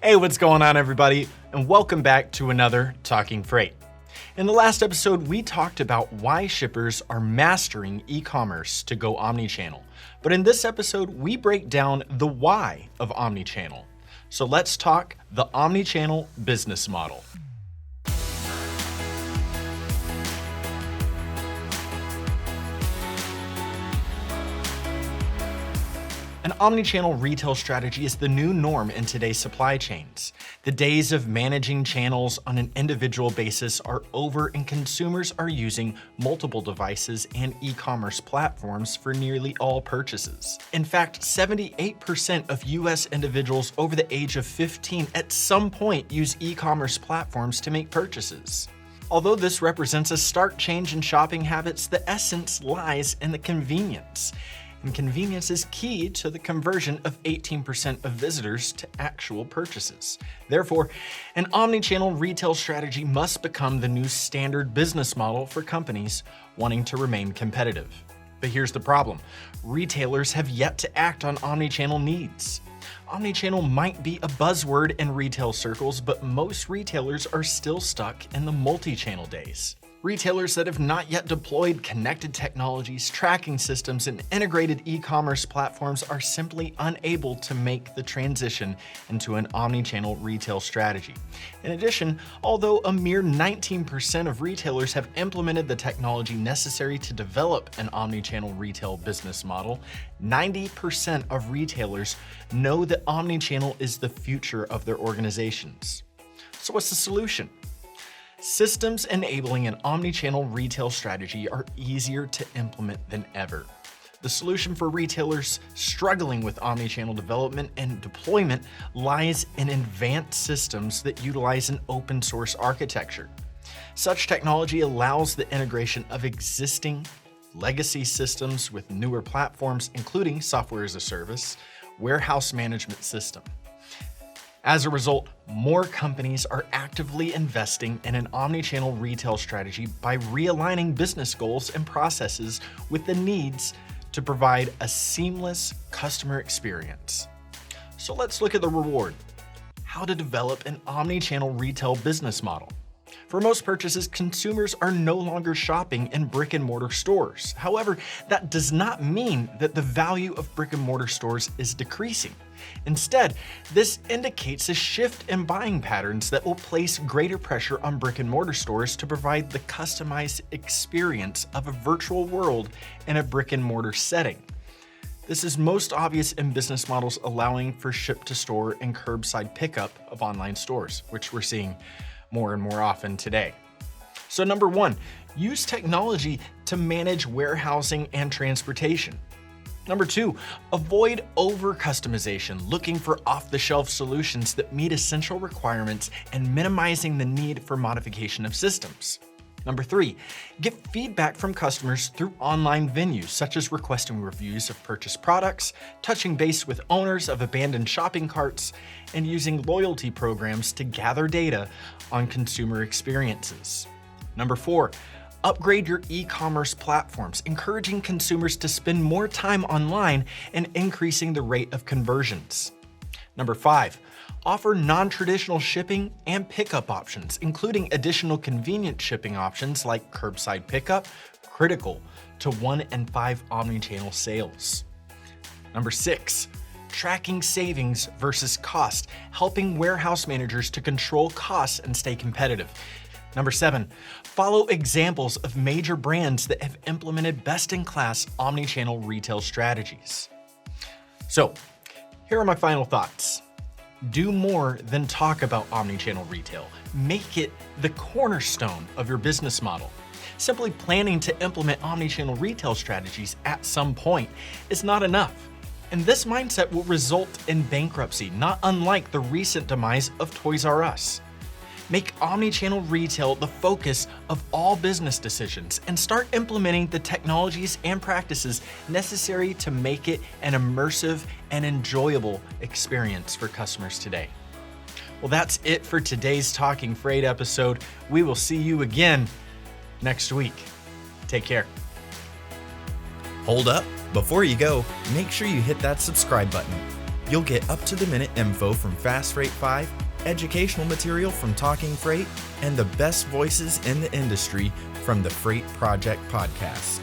Hey, what's going on, everybody? And welcome back to another Talking Freight. In the last episode, we talked about why shippers are mastering e-commerce to go omnichannel. But in this episode, we break down the why of omnichannel. So let's talk the omnichannel business model. An omnichannel retail strategy is the new norm in today's supply chains. The days of managing channels on an individual basis are over, and consumers are using multiple devices and e-commerce platforms for nearly all purchases. In fact, 78% of US individuals over the age of 15 at some point use e-commerce platforms to make purchases. Although this represents a stark change in shopping habits, the essence lies in the convenience. And convenience is key to the conversion of 18% of visitors to actual purchases. Therefore, an omnichannel retail strategy must become the new standard business model for companies wanting to remain competitive. But here's the problem. Retailers have yet to act on omnichannel needs. Omnichannel might be a buzzword in retail circles, but most retailers are still stuck in the multi-channel days. Retailers that have not yet deployed connected technologies, tracking systems, and integrated e-commerce platforms are simply unable to make the transition into an omnichannel retail strategy. In addition, although a mere 19% of retailers have implemented the technology necessary to develop an omnichannel retail business model, 90% of retailers know that omnichannel is the future of their organizations. So what's the solution? Systems enabling an omnichannel retail strategy are easier to implement than ever. The solution for retailers struggling with omnichannel development and deployment lies in advanced systems that utilize an open source architecture. Such technology allows the integration of existing legacy systems with newer platforms, including software as a service, warehouse management system. As a result, more companies are actively investing in an omnichannel retail strategy by realigning business goals and processes with the needs to provide a seamless customer experience. So let's look at the reward. How to develop an omnichannel retail business model. For most purchases, consumers are no longer shopping in brick-and-mortar stores. However, that does not mean that the value of brick-and-mortar stores is decreasing. Instead, this indicates a shift in buying patterns that will place greater pressure on brick-and-mortar stores to provide the customized experience of a virtual world in a brick-and-mortar setting. This is most obvious in business models allowing for ship-to-store and curbside pickup of online stores, which we're seeing more and more often today. So number one, use technology to manage warehousing and transportation. Number two, avoid over-customization, looking for off-the-shelf solutions that meet essential requirements and minimizing the need for modification of systems. Number three, get feedback from customers through online venues, such as requesting reviews of purchased products, touching base with owners of abandoned shopping carts, and using loyalty programs to gather data on consumer experiences. Number four, upgrade your e-commerce platforms, encouraging consumers to spend more time online and increasing the rate of conversions. Number five, offer non-traditional shipping and pickup options, including additional convenient shipping options like curbside pickup, critical to 1 in 5 omnichannel sales. Number six, tracking savings versus cost, helping warehouse managers to control costs and stay competitive. Number seven, follow examples of major brands that have implemented best-in-class omnichannel retail strategies. So, here are my final thoughts. Do more than talk about omnichannel retail. Make it the cornerstone of your business model. Simply planning to implement omnichannel retail strategies at some point is not enough. And this mindset will result in bankruptcy, not unlike the recent demise of Toys R Us. Make omnichannel retail the focus of all business decisions and start implementing the technologies and practices necessary to make it an immersive and enjoyable experience for customers today. Well, that's it for today's Talking Freight episode. We will see you again next week. Take care. Hold up. Before you go, make sure you hit that subscribe button. You'll get up-to-the-minute info from Fast Freight 5, educational material from Talking Freight, and the best voices in the industry from the Freight Project podcast.